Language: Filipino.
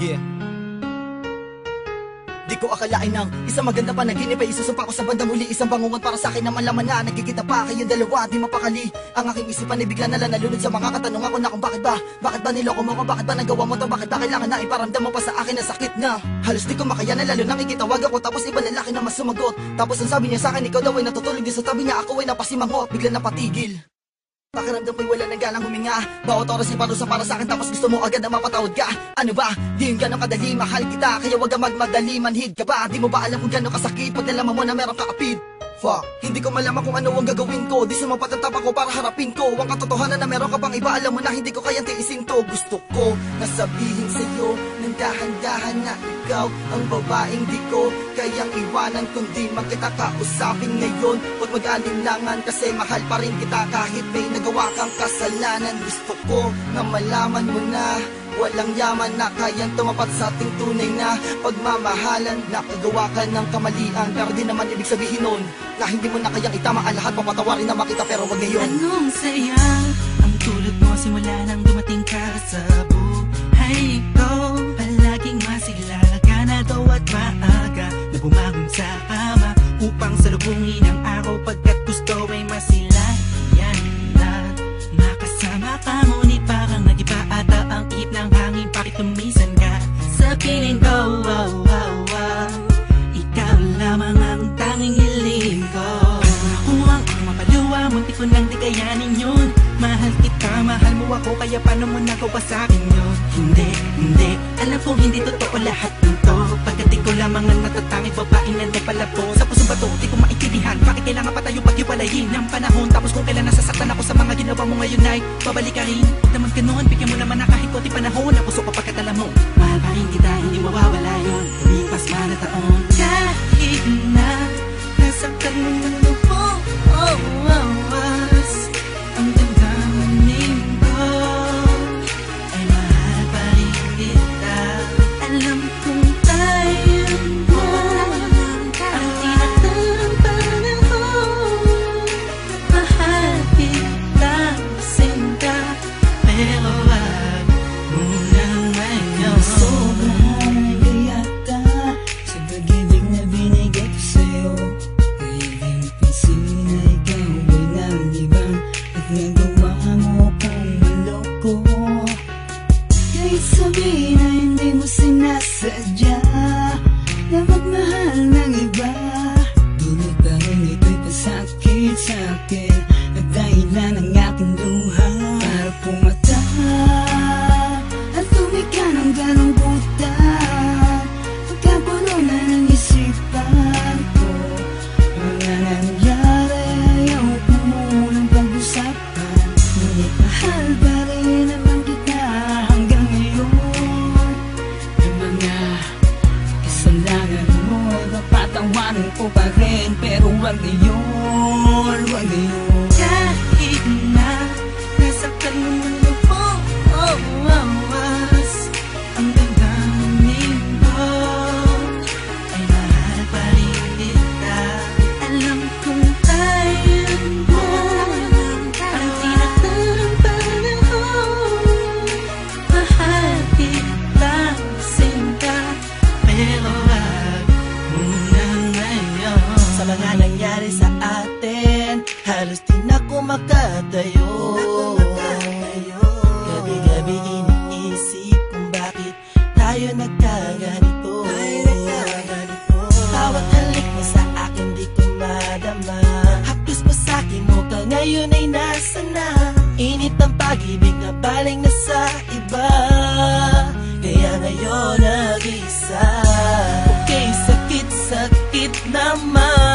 Yeah. Di ko akalain ng isang maganda panaginip ay isusumpa ko sa bandang uli. Isang bangungot para sa akin na malaman na nagkikita pa kayong dalawa, di mapakali. Ang aking isipan ay bigla na lang nalunod sa mga katanungan ko na kung bakit ba niloko mo ko, bakit ba nagawa mo to, bakit ba kailangan na iparamdam mo pa sa akin na sakit na halos di ko makayanan, lalo nang ikitawag ako tapos iba lalaki na mas sumagot. Tapos ang sabi niya sa akin, ikaw daw ay natutulog din sa tabi niya, ako ay napasimangot, bigla napatigil. Pakiramdam ko'y wala nang ganang huminga. Bawat oras ay parusa para sa'kin tapos gusto mo agad na mapatawad ka. Ano ba? Di yung ganong kadali, mahal kita, kaya wag kang magmadali, manhid ka ba? Di mo ba alam kung gano'ng kasakit pag nalaman mo na meron ka kapit? Fuck, hindi ko malaman kung ano ang gagawin ko. Di sumapat ang tapak ko para harapin ko ang katotohanan na meron ka pang iba. Alam mo na hindi ko kayang tiisin to. Gusto ko nasabihin sa'yo ng dahan-dahan na ikaw ang babaeng di ko kayang iwanan, kundi magkita kausapin ngayon. Huwag mag-alinlangan kasi mahal pa rin kita kahit may nagawa kang kasalanan. Gusto ko na malaman mo na walang yaman na kayang tumapat sa ating tunay na pagmamahalan. Nakagawa ka ng kamalian, pero di naman ibig sabihin nun na hindi mo na kayang itama ang lahat. Papatawarin na makita pero wag ngayon. Anong saya ang tulad mo simula nang dumating ka sa buhay ko. Palaging masigla ka na daw at maaga na bumangon sa kama upang salubungin ang araw pagkat gusto ay masilayan na makasama ka. Ngunit parang nagiba ata ang ihip ng hangin, bakit tumisan ka sa piling ko? Ikaw lamang ang tanging hiling ko. Ako ang mapaluwa, muntik ko nang di kayanin yun. Mahal kita, mahal mo ako, kaya paano mo nagawa sa'kin yun? Hindi, alam kong hindi totoo lahat nito. Pagkat ikaw lamang ang natatanging babaeng na napalapo. Sa pusong bato, di ko maintindihan bakit kailangan pa tayo pag-iwalayin ng panahon. Tapos kung kailan nasasaktan ako sa mga ginawa mo ngayon ay babalik ka rin. Huwag naman ganun, bigyan mo naman na kahit konti panahon. Ang puso ko pagkat alam mo, mahal pa rin kita, hindi mawawala yun. Lumipas man na taon, kahit na nasaktan mo ng lubong, ang damdamin ko ay mahal pa rin kita. Alam kong tayo na ang tinatang panahon. Mahal kita, sinta, pero wag muna ngayon. Sobrang gaya ka sa pag-ibig na binigay ko sa'yo. Kaya di napansin na ikaw ay ng ibang at nagawa mo kong maloko. Kahit sabihin na hindi mo sinasadya na magmahal ng iba, dulot pa rin ito'y pasakit sa'kin at dahilan ng aking luha. Para pumata at tumika ng ganong butan, pagkapuno na ng isipan ko. Wala na nangyari, ayaw ko munang pag-usapan. Ngunit mahal pa rin naman kita hanggang ngayon. Yung mga kasalanan mo ay papatawarin ko pa rin, pero wag ngayon, wag ngayon. Kahit na nasaktan mo ng lubong, ang damdamin ko ay mahal pa rin kita. Alam kong tayo na ang tinatang panahon. Mahal kita, sinta, pero wag muna ngayon. Sa mga nangyari sa atin, halos di na ako makatayo. Gabi-gabi iniisip kung bakit tayo nagkaganito. Bawat halik mo sa akin di ko madama. Hapdos pa sa'kin mo ka ngayon ay nasa na. Init ang pag-ibig na baling na sa iba, kaya ngayon nag-isa. Okay, sakit naman.